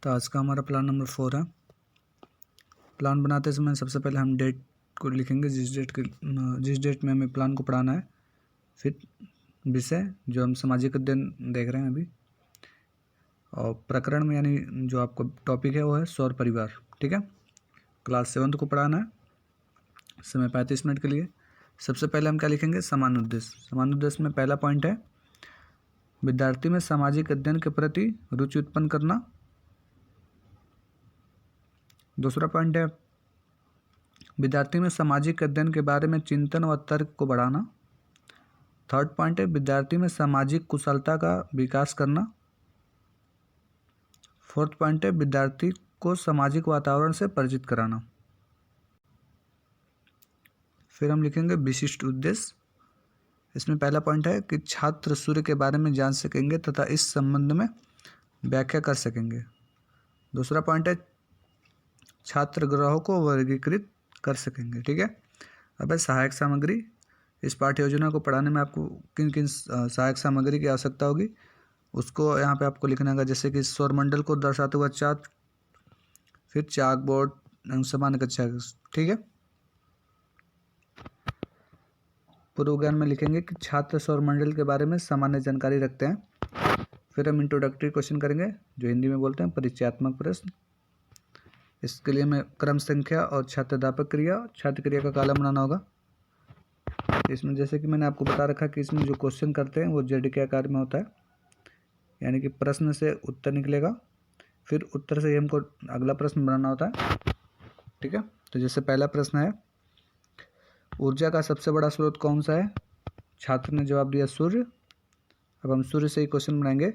तो आज का हमारा प्लान नंबर 4 है। प्लान बनाते समय सबसे पहले हम डेट को लिखेंगे, जिस डेट में हमें प्लान को पढ़ाना है। फिर विषय जो हम सामाजिक अध्ययन देख रहे हैं अभी, और प्रकरण में यानी जो आपको टॉपिक है वो है सौर परिवार। ठीक है, क्लास 7 को पढ़ाना है, समय 35 मिनट के लिए। सबसे पहले हम क्या लिखेंगे, सामान्य उद्देश्य। सामान्य उद्देश्य में पहला पॉइंट है विद्यार्थी में सामाजिक अध्ययन के प्रति रुचि उत्पन्न करना। दूसरा पॉइंट है विद्यार्थी में सामाजिक अध्ययन के बारे में चिंतन व तर्क को बढ़ाना। थर्ड पॉइंट है विद्यार्थी में सामाजिक कुशलता का विकास करना। फोर्थ पॉइंट है विद्यार्थी को सामाजिक वातावरण से परिचित कराना। फिर हम लिखेंगे विशिष्ट उद्देश्य। इसमें पहला पॉइंट है कि छात्र सूर्य के बारे में जान सकेंगे तथा इस संबंध में व्याख्या कर सकेंगे। दूसरा पॉइंट है छात्र ग्रहों को वर्गीकृत कर सकेंगे। ठीक है, अब है सहायक सामग्री। इस पाठ्य योजना को पढ़ाने में आपको किन किन सहायक सामग्री की आवश्यकता होगी उसको यहाँ पे आपको लिखना है, जैसे कि सौरमंडल को दर्शाते हुआ चार्ट, फिर चाक बोर्ड, सामान्य कक्षा। ठीक है, पूर्व ज्ञान में लिखेंगे कि छात्र सौरमंडल के बारे में सामान्य जानकारी रखते हैं। फिर हम इंट्रोडक्टरी क्वेश्चन करेंगे, जो हिंदी में बोलते हैं परिचयात्मक प्रश्न। इसके लिए हमें क्रम संख्या और छात्राध्यापक क्रिया, छात्र क्रिया का कॉलम बनाना होगा। इसमें जैसे कि मैंने आपको बता रखा कि इसमें जो क्वेश्चन करते हैं वो जेड के आकार में होता है, यानी कि प्रश्न से उत्तर निकलेगा, फिर उत्तर से ही हमको अगला प्रश्न बनाना होता है। ठीक है, तो जैसे पहला प्रश्न है ऊर्जा का सबसे बड़ा स्रोत कौन सा है। छात्र ने जवाब दिया सूर्य। अब हम सूर्य से ही क्वेश्चन बनाएंगे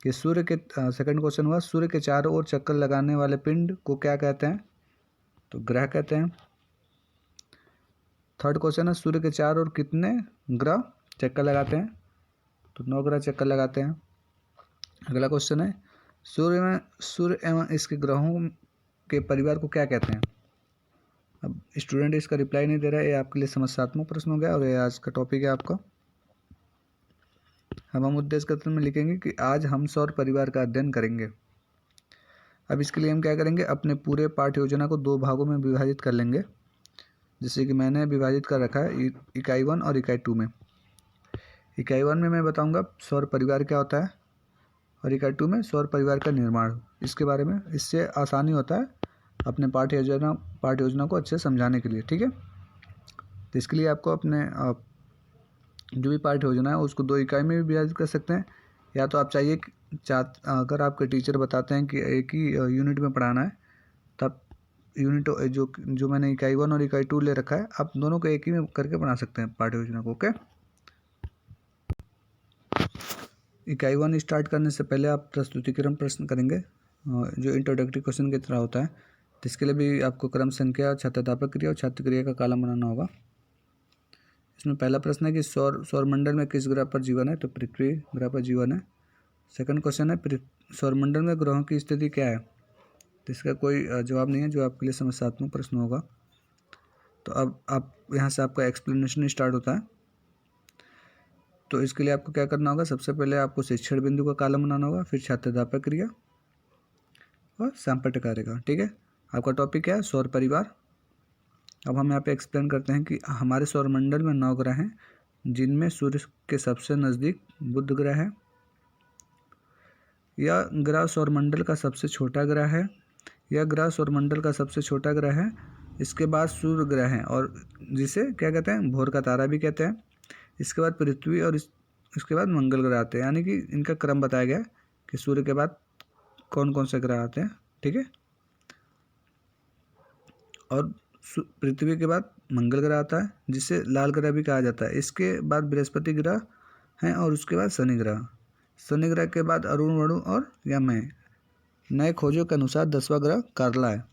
कि सूर्य के सेकंड क्वेश्चन हुआ सूर्य के चारों ओर चक्कर लगाने वाले पिंड को क्या कहते हैं, तो ग्रह कहते हैं। थर्ड क्वेश्चन है सूर्य के चारों ओर कितने ग्रह चक्कर लगाते हैं, तो 9 ग्रह चक्कर लगाते हैं। अगला क्वेश्चन है सूर्य एवं इसके ग्रहों के परिवार को क्या कहते हैं। अब स्टूडेंट इसका रिप्लाई नहीं दे रहा है, ये आपके लिए समस्यात्मक प्रश्न हो गया और ये आज का टॉपिक है आपका। अब हम उद्देश्य कथन में लिखेंगे कि आज हम सौर परिवार का अध्ययन करेंगे। अब इसके लिए हम क्या करेंगे, अपने पूरे पाठ्य योजना को 2 भागों में विभाजित कर लेंगे, जैसे कि मैंने विभाजित कर रखा है इकाई 1 और इकाई 2 में। इकाई 1 में मैं बताऊंगा सौर परिवार क्या होता है, और इकाई 2 में सौर परिवार का निर्माण, इसके बारे में। इससे आसानी होता है अपने पाठ्य योजना को अच्छे समझाने के लिए। ठीक है, तो इसके लिए आपको अपने जो भी पाठ्य योजना है उसको 2 इकाई में भी विभाजित कर सकते हैं, या तो आप चाहिए अगर आपके टीचर बताते हैं कि एक ही यूनिट में पढ़ाना है, तब यूनिट जो मैंने इकाई 1 और इकाई 2 ले रखा है, आप दोनों को एक ही में करके बना सकते हैं पाठ्य योजना को। ओके, इकाई 1 स्टार्ट करने से पहले आप प्रस्तुतिकरण प्रश्न करेंगे, जो इंट्रोडक्टरी क्वेश्चन की तरह होता है। तो इसके लिए भी आपको क्रम संख्या, छात्राध्यापक क्रिया और छात्र क्रिया का कॉलम बनाना होगा। इसमें पहला प्रश्न है कि सौरमंडल में किस ग्रह पर जीवन है, तो पृथ्वी ग्रह पर जीवन है। सेकंड क्वेश्चन है सौरमंडल में ग्रहों की स्थिति क्या है, तो इसका कोई जवाब नहीं है, जो आपके लिए समस्यात्मक प्रश्न होगा। तो अब आप यहाँ से आपका एक्सप्लेनेशन स्टार्ट होता है। तो इसके लिए आपको क्या करना होगा, सबसे पहले आपको शिक्षण बिंदु का कॉलम बनाना होगा, फिर छात्राध्यापक क्रिया और सैंपट कार्य का। ठीक है, आपका टॉपिक क्या है, सौर परिवार। अब हम यहाँ पे एक्सप्लेन करते हैं कि हमारे सौरमंडल में 9 ग्रह हैं, जिनमें सूर्य के सबसे नज़दीक बुध ग्रह है। यह ग्रह सौरमंडल का सबसे छोटा ग्रह है। यह ग्रह सौरमंडल का सबसे छोटा ग्रह है। इसके बाद सूर्य ग्रह है, और जिसे क्या कहते हैं, भोर का तारा भी कहते हैं। इसके बाद पृथ्वी और इसके बाद मंगल ग्रह आते हैं, यानी कि इनका क्रम बताया गया है कि सूर्य के बाद कौन कौन से ग्रह आते हैं। ठीक है, और पृथ्वी के बाद मंगल ग्रह आता है, जिसे लाल ग्रह भी कहा जाता है। इसके बाद बृहस्पति ग्रह हैं, और उसके बाद शनि ग्रह। शनि ग्रह के बाद अरुण, वरुण और यम है। नए खोजों के अनुसार 10वां ग्रह कार्ला है।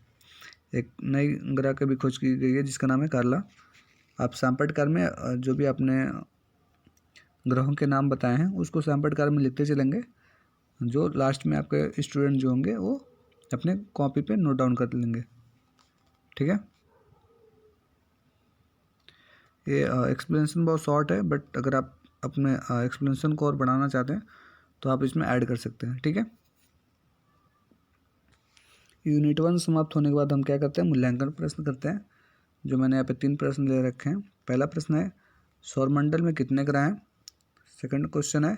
एक नई ग्रह की भी खोज की गई है जिसका नाम है कार्ला। आप सैंपटकार में जो भी आपने ग्रहों के नाम बताए हैं उसको सैंपटकार में लिखते चलेंगे, जो लास्ट में आपके स्टूडेंट जो होंगे वो अपने कॉपी पे नोट डाउन कर लेंगे। ठीक है, ये एक्सप्लेनेशन बहुत शॉर्ट है, बट अगर आप अपने एक्सप्लेनेशन को और बढ़ाना चाहते हैं तो आप इसमें ऐड कर सकते हैं। ठीक है, यूनिट 1 समाप्त होने के बाद हम क्या करते हैं, मूल्यांकन प्रश्न करते हैं। जो मैंने यहाँ पे 3 प्रश्न ले रखे हैं। पहला प्रश्न है सौरमंडल में कितने ग्रह हैं। सेकंड क्वेश्चन है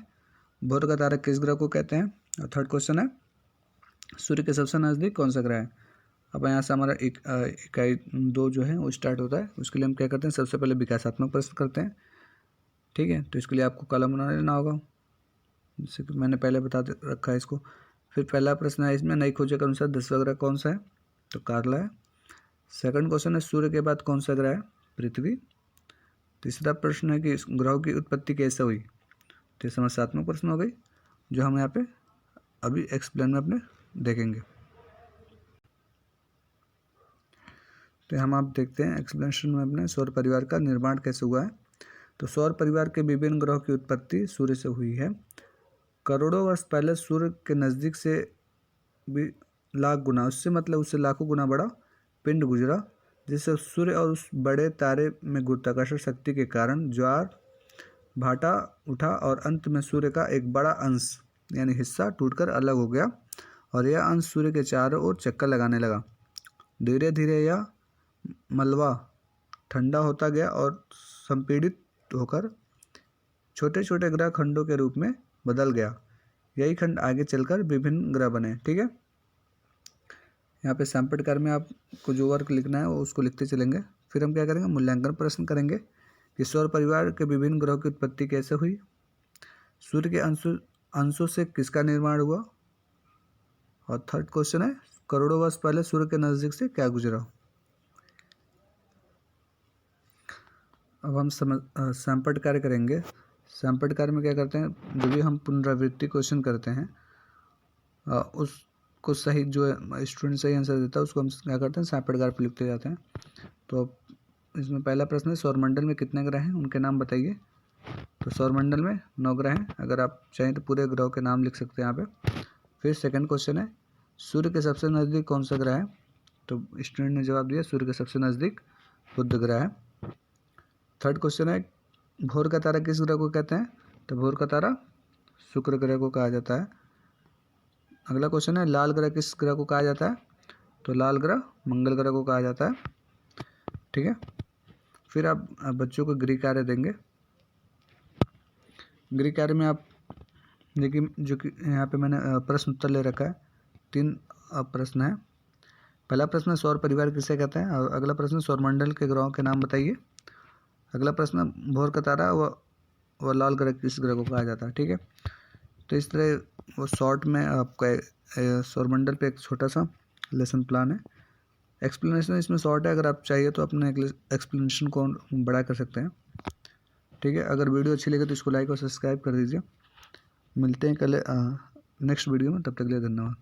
भोर का तारा किस ग्रह को कहते हैं। और थर्ड क्वेश्चन है सूर्य के सबसे नज़दीक कौन सा ग्रह है। अब यहाँ से हमारा इकाई 2 जो है वो स्टार्ट होता है। उसके लिए हम क्या करते हैं, सबसे पहले विकासात्मक प्रश्न करते हैं। ठीक है, तो इसके लिए आपको कॉलम बना लेना होगा, जैसे कि मैंने पहले रखा है इसको। फिर पहला प्रश्न है इसमें नई खोजों के अनुसार 10वां ग्रह कौन सा है, तो कार्ला है। सेकंड क्वेश्चन है सूर्य के बाद कौन सा ग्रह है, पृथ्वी। तीसरा प्रश्न है कि ग्रहों की उत्पत्ति कैसे हुई, तो समस्यात्मक प्रश्न हो गई, जो हम यहाँ पे अभी एक्सप्लेन में अपने देखेंगे। तो हम आप देखते हैं एक्सप्लेनेशन में अपने सौर परिवार का निर्माण कैसे हुआ है। तो सौर परिवार के विभिन्न ग्रहों की उत्पत्ति सूर्य से हुई है। करोड़ों वर्ष पहले सूर्य के नज़दीक से भी लाख गुना, उससे मतलब उससे लाखों गुना बड़ा पिंड गुजरा, जिससे सूर्य और उस बड़े तारे में गुरुत्वाकर्षण शक्ति के कारण ज्वार भाटा उठा और अंत में सूर्य का एक बड़ा अंश यानी हिस्सा टूटकर अलग हो गया और यह अंश सूर्य के चारों ओर चक्कर लगाने लगा। धीरे धीरे यह मलबा ठंडा होता गया और संपीड़ित होकर छोटे छोटे ग्रह खंडों के रूप में बदल गया। यही खंड आगे चलकर विभिन्न ग्रह बने। ठीक है, यहाँ पे सैंपटकार में आपको जो वर्क लिखना है वो उसको लिखते चलेंगे। फिर हम क्या करेंगे, मूल्यांकन प्रश्न करेंगे कि सौर परिवार के विभिन्न ग्रहों की उत्पत्ति कैसे हुई, सूर्य के अंशों से किसका निर्माण हुआ, और थर्ड क्वेश्चन है करोड़ों वर्ष पहले सूर्य के नज़दीक से क्या गुजरा। अब हम सैंपट कार्य करेंगे। सैंपट कार्य में क्या करते हैं, जो भी हम पुनरावृत्ति क्वेश्चन करते हैं उसको सही जो स्टूडेंट सही आंसर देता है उसको हम क्या करते हैं, सैंपट कार्य पर लिखते जाते हैं। तो इसमें पहला प्रश्न है सौरमंडल में कितने ग्रह हैं, उनके नाम बताइए। तो सौरमंडल में 9 ग्रह हैं। अगर आप चाहें तो पूरे ग्रहों के नाम लिख सकते हैं यहाँ पे। फिर सेकंड क्वेश्चन है सूर्य के सबसे नज़दीक कौन सा ग्रह है, तो स्टूडेंट ने जवाब दिया सूर्य के सबसे नज़दीक बुध ग्रह है। थर्ड क्वेश्चन है भोर का तारा किस ग्रह को कहते हैं, तो भोर का तारा शुक्र ग्रह को कहा जाता है। अगला क्वेश्चन है लाल ग्रह किस ग्रह को कहा जाता है, तो लाल ग्रह मंगल ग्रह को कहा जाता है। ठीक है, फिर आप बच्चों को गृह कार्य देंगे। गृह कार्य में आप देखिए जो कि यहाँ पे मैंने प्रश्न उत्तर ले रखा है। 3 प्रश्न है। पहला प्रश्न सौर परिवार किसे कहते हैं, और अगला प्रश्न सौरमंडल के ग्रहों के नाम बताइए। अगला प्रश्न भोर का तारा व लाल ग्रह किस ग्रह को कहा जाता है। ठीक है, तो इस तरह वो शॉर्ट में आपका सौरमंडल पे एक छोटा सा लेसन प्लान है। एक्सप्लेनेशन इसमें शॉर्ट है, अगर आप चाहिए तो अपने एक्सप्लेनेशन को बड़ा कर सकते हैं। ठीक है, अगर वीडियो अच्छी लगे तो इसको लाइक और सब्सक्राइब कर दीजिए। मिलते हैं कल नेक्स्ट वीडियो में, तब तक के लिए धन्यवाद।